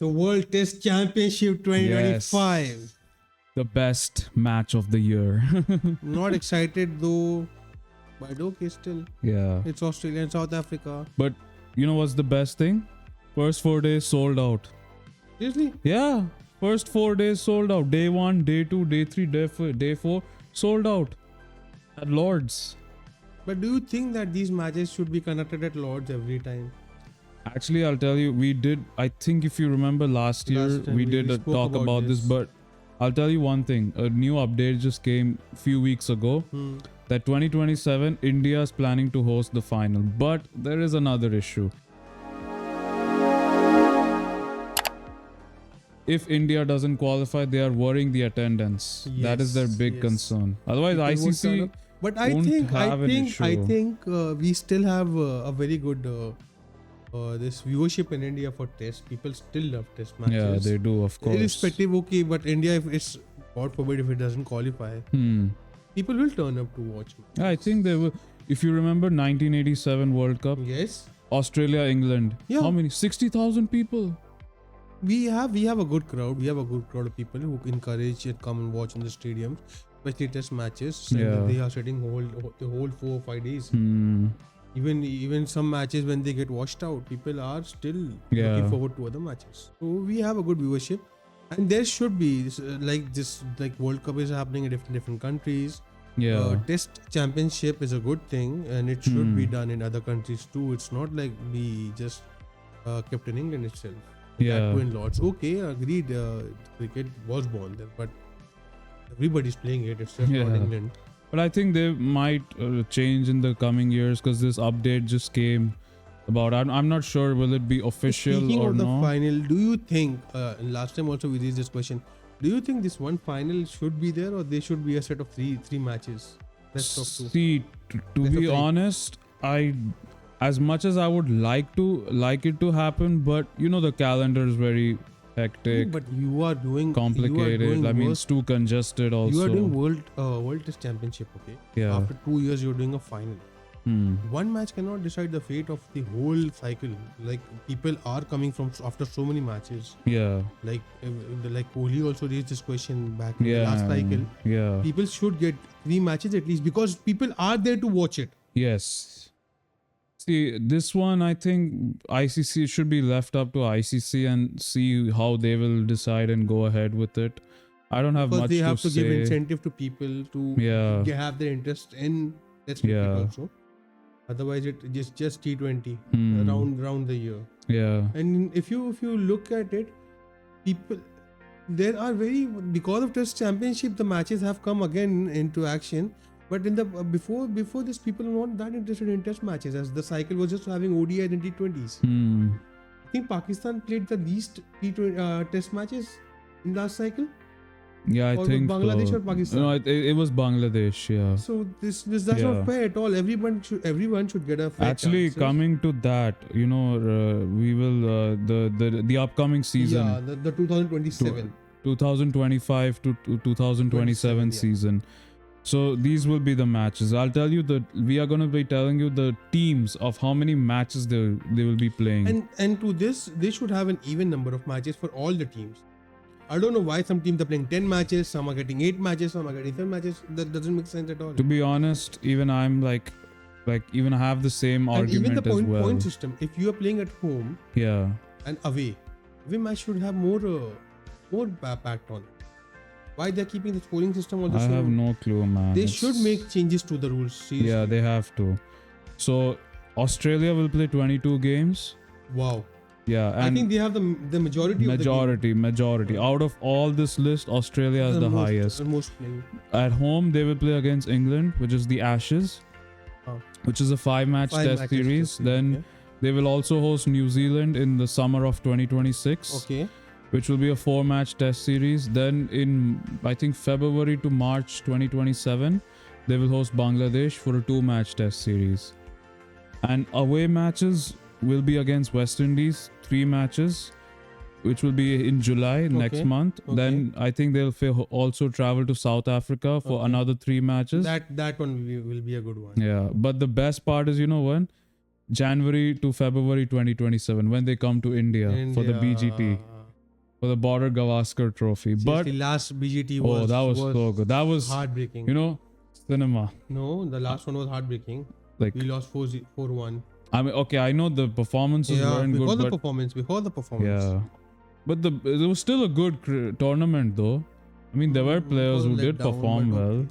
So World Test Championship 2025. Yes. The best match of the year. Not excited though, but okay still. Yeah. It's Australia and South Africa. But you know what's the best thing? First 4 days sold out. Seriously? Yeah. First 4 days sold out. Day 1, day 2, day 3, day 4 sold out at Lords. But do you think that these matches should be conducted at Lords every time? Actually, I'll tell you, we did. I think if you remember last year, Last time we we did a spoke talk about this. But I'll tell you one thing: a new update just came a few weeks ago. That 2027 India is planning to host the final, but there is another issue. If India doesn't qualify, they are worrying the attendance. That is their big concern. Otherwise, People won't turn ICC. up. But I won't think have an issue. we still have a very good this viewership in India for Test. People still love Test matches. Yeah, they do, of course. Irrespective, okay, but India, if it's God forbid if it doesn't qualify, people will turn up to watch it. I think they will. If you remember 1987 World Cup, Yes, Australia, England. Yeah. How many? 60,000 people. we have a good crowd. We have a good crowd of people who encourage and come and watch in the stadiums, especially Test matches. saying that Yeah. they are sitting the whole 4 or 5 days. Hmm. Even some matches when they get washed out, people are still Yeah. looking forward to other matches. So we have a good viewership, and there should be like World Cup is happening in different countries. Yeah. Test championship is a good thing, and it should be done in other countries too. It's not like we just kept in England itself. Yeah. That too in Lords. Okay, agreed. Cricket was born there, but everybody's playing it. It's just not Yeah. England. But I think they might change in the coming years because this update just came about. I'm not sure will it be official Speaking or of the no. final, do you think last time also we raised this question? Do you think this one final should be there, or there should be a set of three matches? Best of two. See, to Best of be three. honest, as much as I would like it to happen, but you know the calendar is very hectic, But you are doing complicated. I mean, it's too congested also. you are doing World Test Championship, okay? Yeah. After 2 years, you're doing a final. Hmm. One match cannot decide the fate of the whole cycle. Like people are coming from after so many matches. Yeah. Like Kohli also raised this question back in the Yeah. last cycle. Yeah. People should get 3 matches at least because people are there to watch it. Yes. See, this one I think ICC should be left up to ICC and see how they will decide and go ahead with it. I don't have Because much they have to say. give incentive to people to Yeah. have their interest in Test cricket Yeah. also. Otherwise, it just T20 Hmm. round the year. Yeah. And if you look at it, people there are because of Test Championship, the matches have come again into action. But in the before this, people are not that interested in Test matches, as the cycle was just having ODIs and T20s. Hmm. I think Pakistan played the least T20 Test matches in last cycle. Yeah, I Or think Bangladesh so. or Pakistan? No, it was Bangladesh. Yeah. So that's Yeah. not fair at all. Everyone should get a fair Actually, chances. coming to that, we will the upcoming season. Yeah, the 2027. 2025 to 2027 yeah. season. So these will be the matches. I'll tell you that we are going to be telling you the teams of how many matches they will be playing. And to this, they should have an even number of matches for all the teams. I don't know why some teams are playing 10 matches, some are getting 8 matches, some are getting 7 matches. That doesn't make sense at all. To be honest, even I'm like even I have the same And argument even the as well. point system, if you are playing at home Yeah. and away match should have more packed on it. Why they're keeping the scoring system on the I same? have no clue, man. They It's- should make changes to the rules. Seriously. Yeah, they have to. So Australia will play 22 games. Wow. Yeah, I and think they have the majority of the majority. Out of all this list, Australia is the highest. most playing. At home, they will play against England, which is the Ashes, which is a 5-match test matches series. test Then okay. they will also host New Zealand in the summer of 2026, Okay. which will be a 4-match test series. Then in I think February to March 2027, they will host Bangladesh for a 2-match test series. And away matches will be against West Indies, 3 matches, which will be in July next month. Okay. Then I think they'll also travel to South Africa for another 3 matches. That one will be a good one. Yeah, but the best part is, when? January to February 2027, when they come to India for the BGT. for the Border Gavaskar Trophy. But Seriously, last BGT was that was so good. That was heartbreaking. Cinema. No, the last one was heartbreaking. Like, We lost 4-1. I mean, okay, I know the performances weren't before good, the but performance, before the performance. yeah, but it was still a good tournament, though. I mean, there were players who did perform well.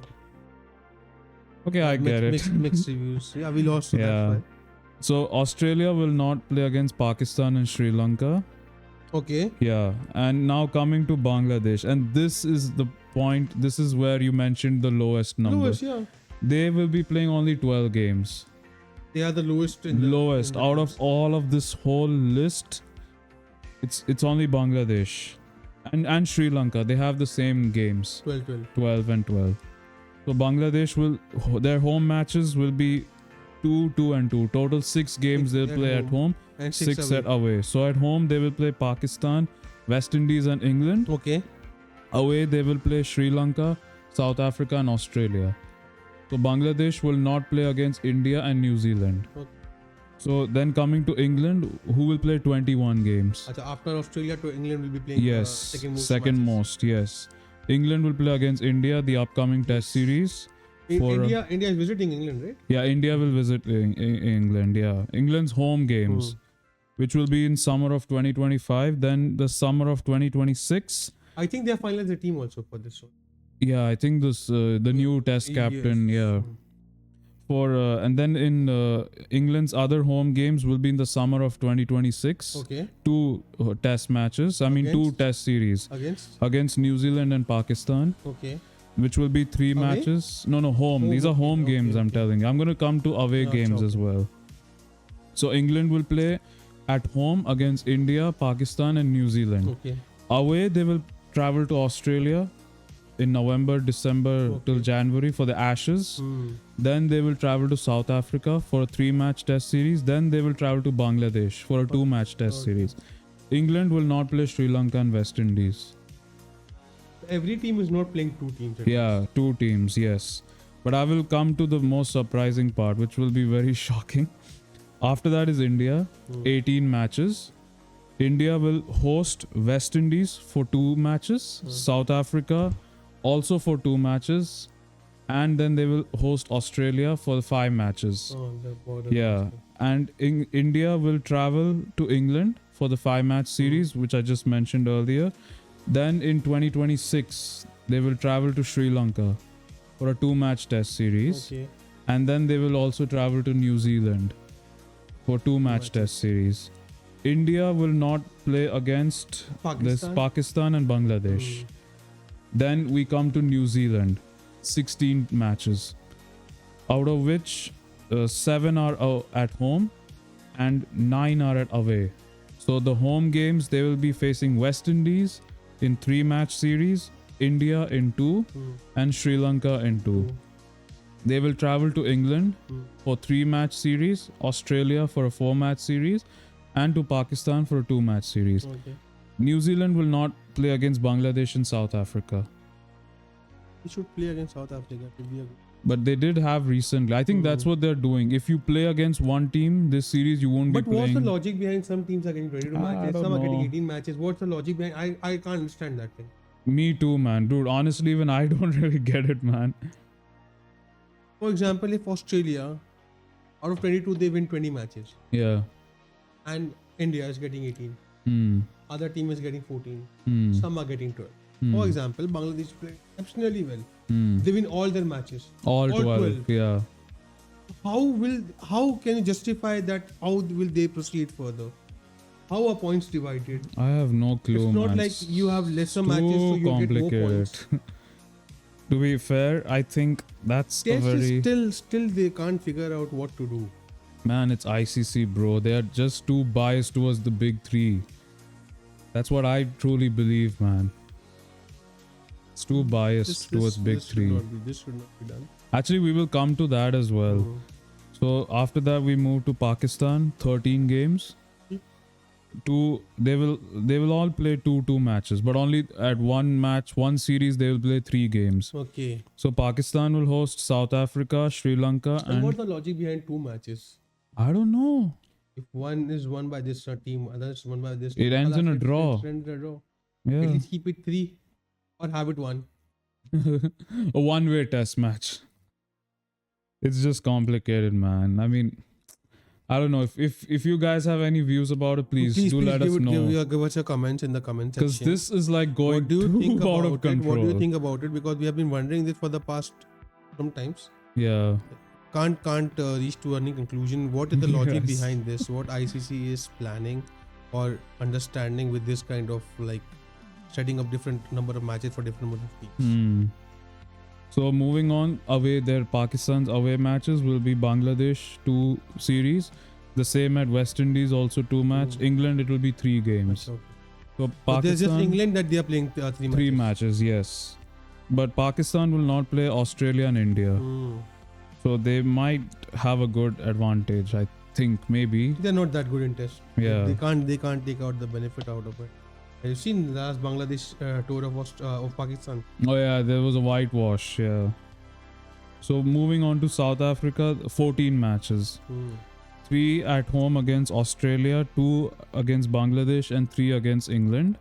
Okay, I get it. Mixed reviews. Yeah, we lost. So Yeah. that's why. So Australia will not play against Pakistan and Sri Lanka. Okay. Yeah, and now coming to Bangladesh, and this is the point. This is where you mentioned the lowest number. Lowest, yeah. They will be playing only 12 games. They are the lowest. Lowest out of all of this whole list. It's only Bangladesh and Sri Lanka. They have the same games. 12 and 12. So Bangladesh their home matches will be 2, 2 and 2. Total 6 games they'll play at home and 6 at away. So at home they will play Pakistan, West Indies and England. Okay. Away they will play Sri Lanka, South Africa and Australia. So Bangladesh will not play against India and New Zealand. Okay. So then coming to England, who will play 21 games? After Australia to England will be playing Yes, second most, yes. England will play against India, the upcoming test series. India is visiting England, right? Yeah, India will visit England, yeah. England's home games, which will be in summer of 2025, then the summer of 2026. I think they have finalized the team also for this one. Yeah, I think this the new test captain, yeah. And then in England's other home games will be in the summer of 2026. Okay. 2 test matches. I mean, 2 test series against New Zealand and Pakistan. Okay. Which will be 3 matches. No, home. These are home games. I'm telling you. I'm going to come to away games as well. So England will play at home against India, Pakistan, and New Zealand. Okay. Away they will travel to Australia in November, December till January for the Ashes. Then they will travel to South Africa for a 3-match test series. Then they will travel to Bangladesh for a 2-match test series. England will not play Sri Lanka and West Indies. Every team is not playing 2 teams. Yeah, 2 teams, yes. But I will come to the most surprising part, which will be very shocking. After that is India, 18 matches. India will host West Indies for 2 matches. South Africa also for 2 matches. And then they will host Australia for 5 matches. Yeah. And India will travel to England for the 5-match series, which I just mentioned earlier. Then in 2026, they will travel to Sri Lanka for a 2-match test series. Okay. And then they will also travel to New Zealand for 2-match test series. India will not play against Pakistan and Bangladesh. Then we come to New Zealand, 16 matches, out of which 7 are at home and 9 are at away. So the home games, they will be facing West Indies in 3-match series, India in 2 and Sri Lanka in 2. They will travel to England for 3-match series, Australia for a 4-match series and to Pakistan for a 2-match series. New Zealand will not play against Bangladesh and South Africa. We should play against South Africa. But they did have recently. I think that's what they're doing. If you play against one team this series, you won't be playing. But what's the logic behind some teams are getting 22 matches, some are getting 18 matches? What's the logic behind? I can't understand that thing. Me too, man. Dude, honestly, even I don't really get it, man. For example, if Australia, out of 22, they win 20 matches. Yeah. And India is getting 18. Other team is getting 14. Some are getting 12. For example, Bangladesh play exceptionally well. They win all their matches. All 12. Yeah. How can you justify that? How will they proceed further? How are points divided? I have no clue, It's not man. like you have lesser matches, so you get more points. To be fair, I think that's Test a very... is still they can't figure out what to do. Man, it's ICC, bro. They are just too biased towards the big 3. That's what I truly believe, man. It's too biased towards big 3. This should not be done. Actually, we will come to that as well. So after that, we move to Pakistan. 13 games. They will all play 2 matches, but only at one series they will play 3 games. Okay. So Pakistan will host South Africa, Sri Lanka, and what's the logic behind 2 matches? I don't know. If one is won by this team, other is won by this It team, ends in a draw. It ends in a draw. At Yeah. least keep it 3 or have it 1. A one-way test match. It's just complicated, man. I mean, I don't know if you guys have any views about it, please let us know. Give us your comments in the comment Because section. this is like going What do you think too out about of it? control. What do you think about it? Because we have been wondering this for the past sometimes. Yeah. Can't reach to any conclusion. What is the logic Yes. behind this? What ICC is planning or understanding with this kind of like setting up different number of matches for different number of teams? So moving on, away their Pakistan's away matches will be Bangladesh 2 series. The same at West Indies, also 2 match. England, it will be 3 games. Okay. So But there's just Pakistan, England that they are playing 3 matches. 3 matches, yes. But Pakistan will not play Australia and India. Mm. So they might have a good advantage, I think, maybe. They're not that good in test. Yeah. They can't take out the benefit out of it. Have you seen the last Bangladesh tour of Pakistan? Oh yeah, there was a whitewash, yeah. So moving on to South Africa, 14 matches. 3 at home against Australia, 2 against Bangladesh, and 3 against England.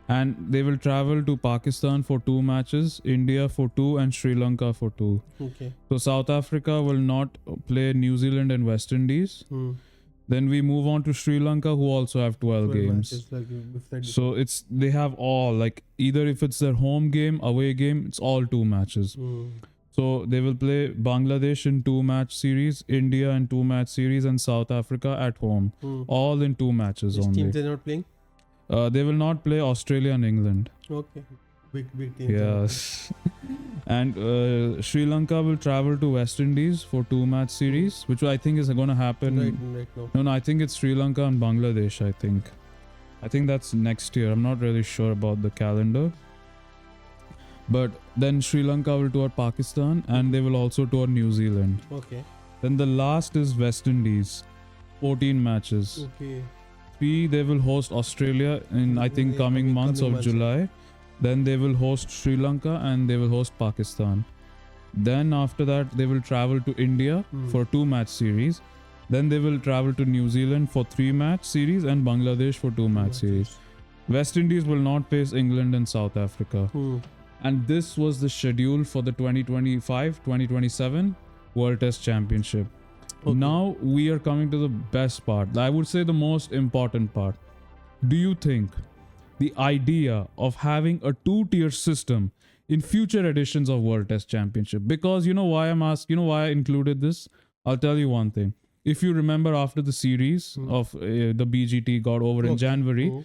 And they will travel to Pakistan for 2 matches, India for 2, and Sri Lanka for 2. Okay. So South Africa will not play New Zealand and West Indies. Then we move on to Sri Lanka, who also have 12 games. Matches, like, if that So they have all, like, either if it's their home game, away game, it's all 2 matches. So they will play Bangladesh in 2 match series, India in 2 match series, and South Africa at home. All in 2 matches Which only. teams they're not playing? They will not play Australia and England. Okay. Big team. Yes. And Sri Lanka will travel to West Indies for 2 match series, which I think is going to happen. Right now. No, I think it's Sri Lanka and Bangladesh, I think that's next year. I'm not really sure about the calendar. But then Sri Lanka will tour Pakistan and they will also tour New Zealand. Okay. Then the last is West Indies. 14 matches. Okay. 3 they will host Australia in I think coming months of July. Then they will host Sri Lanka and they will host Pakistan. Then after that they will travel to India for 2 match series. Then they will travel to New Zealand for 3 match series and Bangladesh for 2 match series. West Indies will not face England and South Africa. And this was the schedule for the 2025-2027 World Test Championship. Okay. Now we are coming to the best part. I would say the most important part. Do you think the idea of having a 2-tier system in future editions of World Test Championship? Because you know why I included this? I'll tell you one thing. If you remember after the series of the BGT got over in January,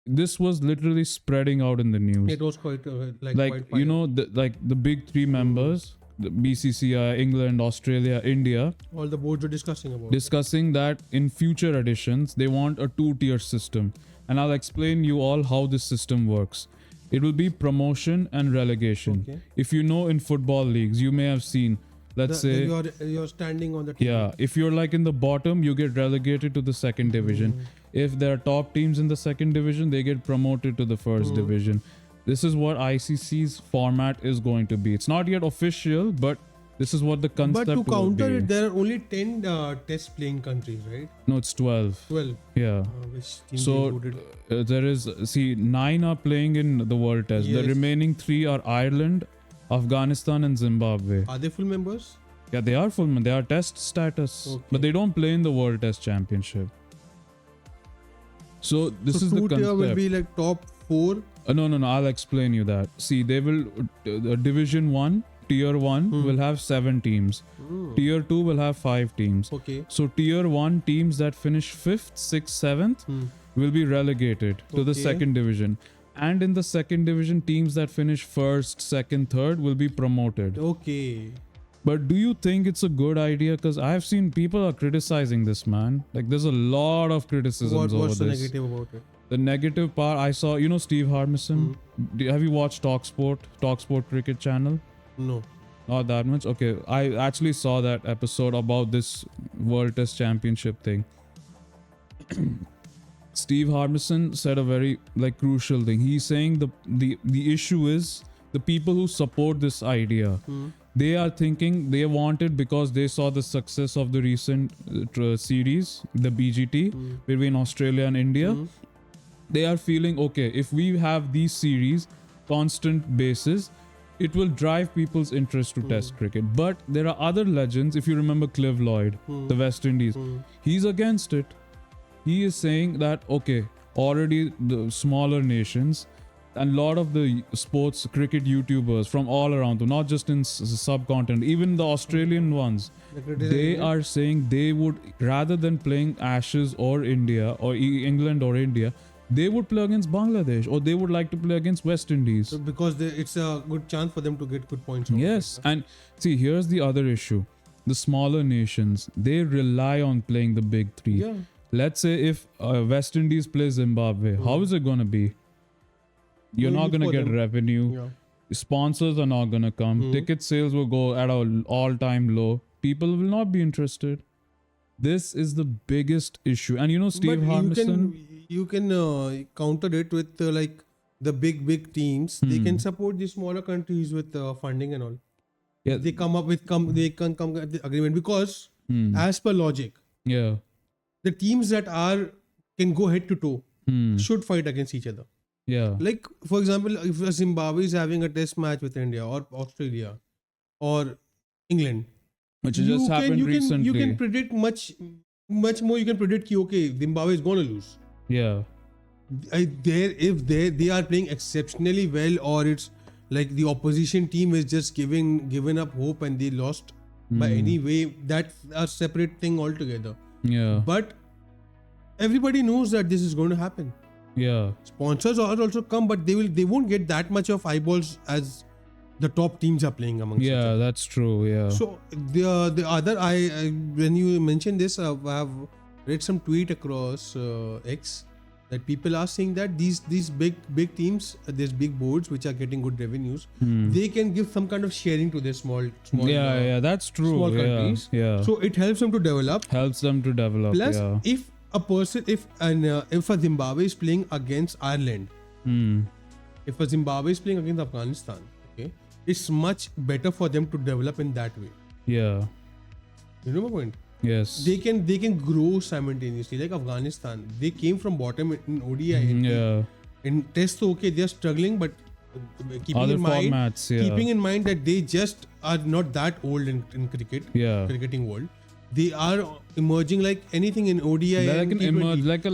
this was literally spreading out in the news. It was quite quite you know, the big 3 members, the BCCI, England, Australia, India, all the boards were discussing that in future editions they want a 2-tier system, and I'll explain you all how this system works. It will be promotion and relegation. Okay. If you know in football leagues, you may have seen, let's say you're standing on the team. Yeah, if you're like in the bottom, you get relegated to the second division. If there are top teams in the second division, they get promoted to the first division. This is what ICC's format is going to be. It's not yet official, but this is what the concept will be. But to counter it, there are only 10 test playing countries, right? No, it's 12. 12. Yeah. Which team So there is, 9 are playing in the World Test. Yes. The remaining 3 are Ireland, Afghanistan and Zimbabwe. Are they full members? Yeah, they are full. They are test status. Okay. But they don't play in the World Test Championship. So this is the concept. 2-tier will be like top 4. No, I'll explain you that. See, they will Division 1, Tier 1 will have 7 teams. Tier 2 will have 5 teams. Okay. So Tier 1 teams that finish 5th, 6th, 7th will be relegated to the second division. And in the second division, teams that finish 1st, 2nd, 3rd will be promoted. Okay. But do you think it's a good idea? Because I've seen people are criticizing this, man. Like, there's a lot of criticisms over this. What's the negative about it? The negative part, I saw, you know Steve Harmison? Have you watched Talksport Cricket Channel? No. Not that much? Okay, I actually saw that episode about this World Test Championship thing. Steve Harmison said a very crucial thing. He's saying the issue is the people who support this idea. They are thinking they want it because they saw the success of the recent series, the BGT, between Australia and India. they are feeling, okay, if we have these series constant basis, it will drive people's interest to test cricket. But there are other legends. If you remember Clive Lloyd, the West Indies, he's against it. He is saying that, okay, already the smaller nations and a lot of the sports cricket YouTubers from all around, not just in subcontinent, even the Australian ones, they are saying they would, rather than playing Ashes or India or England or India, they would play against Bangladesh, or they would like to play against West Indies. So because it's a good chance for them to get good points. Yes, and see, here's the other issue. The smaller nations, they rely on playing the big three. Yeah. Let's say if West Indies play Zimbabwe, how is it going to be? You're not going to get revenue. Yeah. Sponsors are not going to come. Ticket sales will go at an all-time low. People will not be interested. This is the biggest issue. And you know, Steve Harmison... You can counter it with like the big teams. They can support the smaller countries with funding and all. Yeah. They come up with they can come at the agreement because as per logic, Yeah. the teams that can go head to toe should fight against each other. Yeah. Like for example, if Zimbabwe is having a test match with India or Australia or England, Which just happened recently. You can predict much more. You can predict okay, Zimbabwe is going to lose. Yeah. If they are playing exceptionally well, or it's like the opposition team is just given up hope and they lost by any way, that's a separate thing altogether. Yeah. But everybody knows that this is going to happen. Yeah. Sponsors also come, but they won't get that much of eyeballs as the top teams are playing amongst each other. That's true. Yeah. So the other when you mentioned this, I have read some tweet across X that people are saying that these big teams, these big boards which are getting good revenues, they can give some kind of sharing to their small that's true. small countries. Yeah. So it helps them to develop. Helps them to develop. Plus, yeah. if a Zimbabwe is playing against Ireland, if a Zimbabwe is playing against Afghanistan, okay, it's much better for them to develop in that way. Yeah. You know my point? Yes. They can grow simultaneously. Like Afghanistan, they came from bottom in ODI. In Test, okay, they are struggling, but keeping in mind that they just are not that old in cricketing world. They are emerging like anything in ODI. They're like a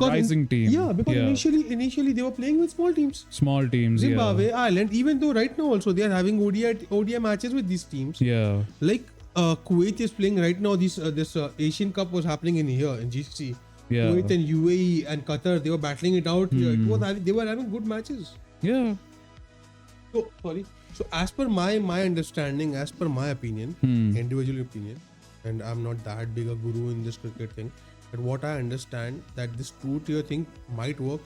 rising team. Yeah, because initially they were playing with small teams. Zimbabwe, Ireland, even though right now also they are having ODI matches with these teams. Yeah. Like Kuwait is playing right now. This Asian Cup was happening in GCC. Yeah. Kuwait and UAE and Qatar, they were battling it out here. They were having good matches. Yeah. So as per my understanding, as per my opinion, individual opinion, and I'm not that big a guru in this cricket thing, but what I understand that this 2-tier thing might work.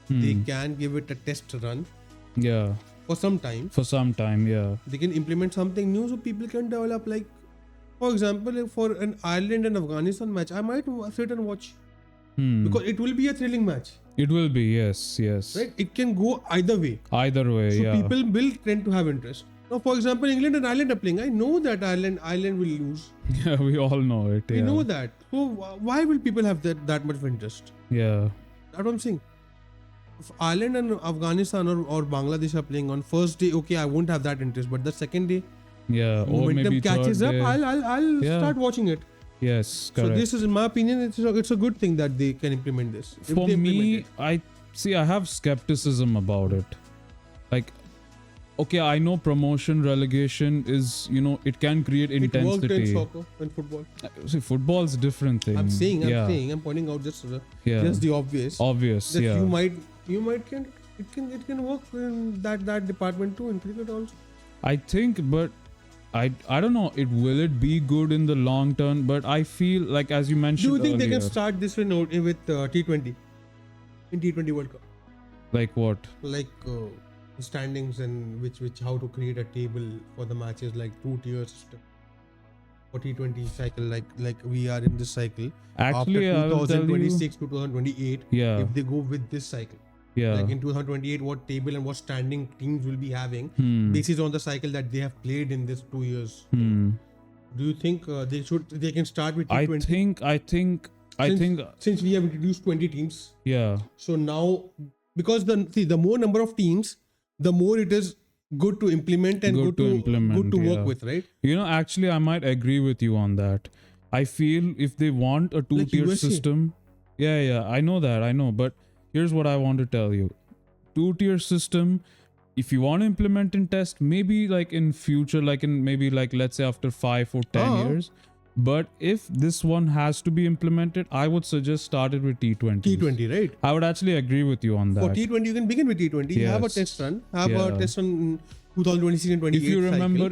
They can give it a test run. Yeah. For some time, yeah. They can implement something new so people can develop. Like, for example, for an Ireland and Afghanistan match, I might sit and watch. Because it will be a thrilling match. It will be, yes. Right? It can go either way. So people will tend to have interest. Now, for example, England and Ireland are playing. I know that Ireland will lose. Yeah, we all know it. We know that. So why will people have that much of interest? Yeah. That's what I'm saying. If Ireland and Afghanistan or Bangladesh are playing on first day, okay, I won't have that interest. But the second day, momentum catches up, I'll start watching it. Yes, correct. So this is, in my opinion, it's a good thing that they can implement this. For me, I have skepticism about it. Like, okay, I know promotion, relegation is, it can create intensity. It worked in soccer and football. See, football's a different thing. I'm pointing out just the obvious. That it can work in that department too, in cricket also. I think, but I don't know. Will it be good in the long term? But I feel like, as you mentioned, do you think earlier, they can start this with T20 in T20 World Cup? Like what? Like standings and which how to create a table for the matches, like 2-tier system for T20 cycle, like we are in this cycle. Actually, after 2026 to 2028, if they go with this cycle, like in 2028, what table and what standing teams will be having basis on the cycle that they have played in this 2 years. Do you think they can start with T20? I think since we have introduced 20 teams, yeah. so now because the more number of teams, the more it is good to implement and good to work with, right? Actually, I might agree with you on that. I feel if they want a two-tier USA. system, I know that, but here's what I want to tell you: two-tier system. If you want to implement in test, maybe like in future, like in maybe like let's say after 5 or 10 years. But if this one has to be implemented, I would suggest start it with T20. T20, right? I would actually agree with you on that. For T20, you can begin with T20. You have a test run. Have a test run in 2026 and 28.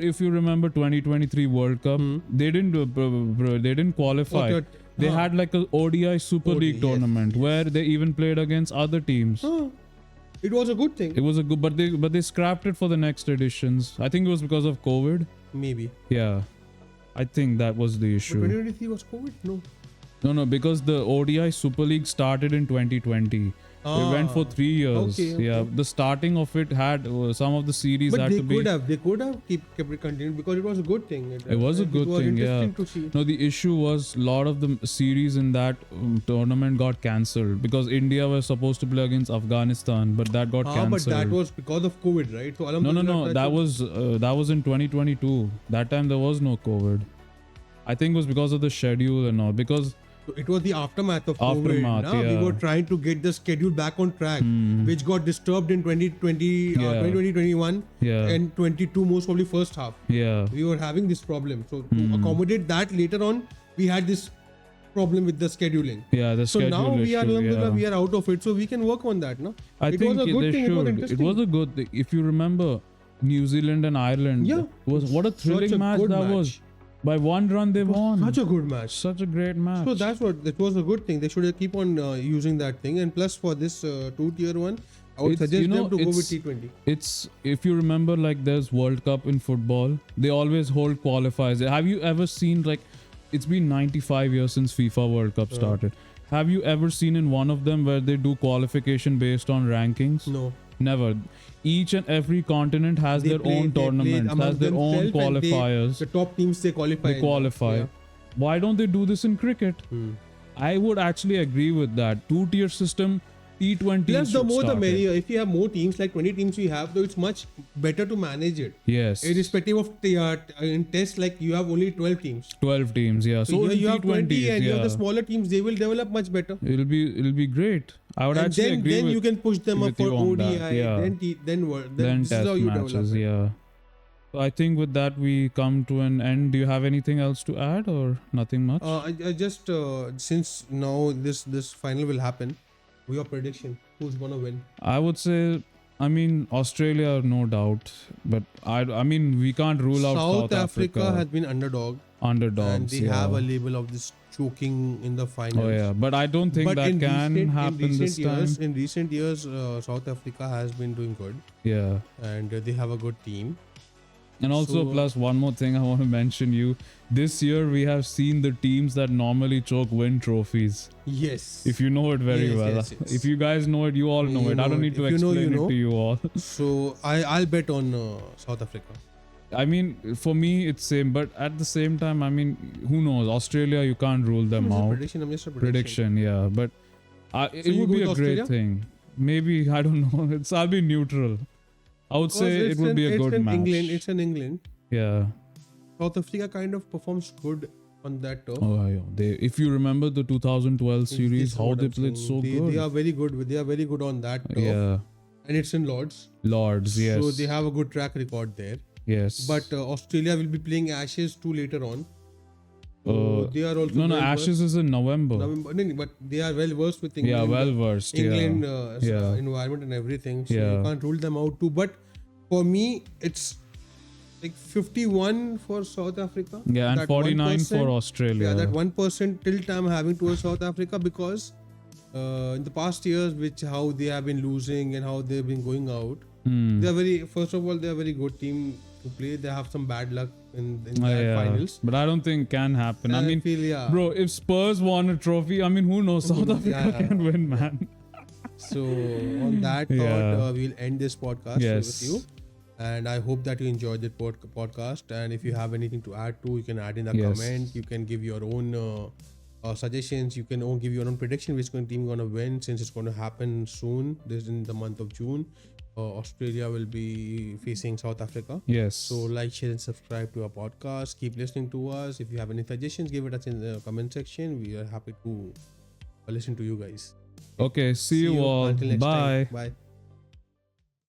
If you remember 2023 World Cup, they didn't qualify. They had like a ODI Super League tournament where they even played against other teams. It was a good thing. It was a good, but they scrapped it for the next editions. I think it was because of COVID. Maybe. Yeah, I think that was the issue. But 2023 was COVID? No, because the ODI Super League started in 2020. It went for 3 years. Okay. The starting of it had some of the series but had to be. They could have kept it continued because it was a good thing. It was a good thing, interesting to see. No, the issue was a lot of the series in that tournament got cancelled because India was supposed to play against Afghanistan, but that got cancelled. But that was because of COVID, right? So No. That was in 2022. That time there was no COVID. I think it was because of the schedule and all. Because it was the aftermath of COVID. We were trying to get the schedule back on track, which got disturbed in 2020, 2021, and 22, most probably first half. Yeah. We were having this problem. So to accommodate that later on, we had this problem with the scheduling. Yeah, the so schedule now we issue, are out of it. So we can work on that. No? I think was a good thing. It was a good thing. If you remember New Zealand and Ireland, what a thrilling match that was. By one run they won. Such a good match. Such a great match. So that was a good thing. They should keep on using that thing. And plus for this 2-tier one, I would suggest them to go with T20. It's, if you remember, like there's World Cup in football, they always hold qualifiers. Have you ever seen, like, it's been 95 years since FIFA World Cup started. Have you ever seen in one of them where they do qualification based on rankings? No. Never. Each and every continent has their own tournament, has their own qualifiers. The top teams they qualify. Yeah. Why don't they do this in cricket? I would actually agree with that. 2-tier system, T20. Plus, the more the merrier. If you have more teams, like 20 teams we have, though it's much better to manage it. Yes. Irrespective of in tests, like you have only 12 teams. 12 teams, yeah. So here you have 20 and you have the smaller teams, they will develop much better. It'll be great. I would actually agree then you can push them up for ODI. Then this test is how you matches, develop. So I think with that we come to an end. Do you have anything else to add or nothing much? I just since now this final will happen, your prediction, who's gonna win? I would say, Australia, no doubt, but I mean we can't rule out South Africa has been underdogs, and they have a label of this choking in the finals. Oh yeah, but I don't think that can happen this time. In recent years, South Africa has been doing good. Yeah, and they have a good team. And also, plus one more thing I want to mention you. This year we have seen the teams that normally choke win trophies. Yes. If you know it very well. Yes. If you guys know it, you all know it. I don't need to explain it to you all. So I'll bet on South Africa. For me it's same, but at the same time, who knows? Australia, you can't rule them out. I'm just a prediction. Yeah, but it would be a great thing. Maybe, I don't know. I'll be neutral. I would say it would be a good match. It's in England. Yeah. South Africa kind of performs good on that turf. Oh yeah. If you remember the 2012 series, how they played so good. They are very good. They are very good on that turf. Yeah. And it's in Lords. Lords, yes. So they have a good track record there. Yes. But Australia will be playing Ashes 2 later on. They are also Ashes is in November. But they are well versed with England. Yeah, well versed. England environment and everything. So you can't rule them out too. But for me, it's like 51 for South Africa. Yeah, and 49 for Australia. Yeah, that 1% tilt I'm having towards South Africa because in the past years, how they have been losing and how they've been going out. They are first of all, they are a very good team to play. They have some bad luck in finals. But I don't think can happen. Bro, if Spurs won a trophy, who knows? South Africa can win, man. So on that thought, we'll end this podcast with you. And I hope that you enjoyed the podcast. And if you have anything to add to, you can add in the comment. You can give your own suggestions. You can all give your own prediction which team gonna win, since it's going to happen soon. This is in the month of June. Australia will be facing South Africa. Yes. So like, share and subscribe to our podcast. Keep listening to us. If you have any suggestions, give it us in the comment section. We are happy to listen to you guys. Okay, see you all. Until next Bye. time. Bye.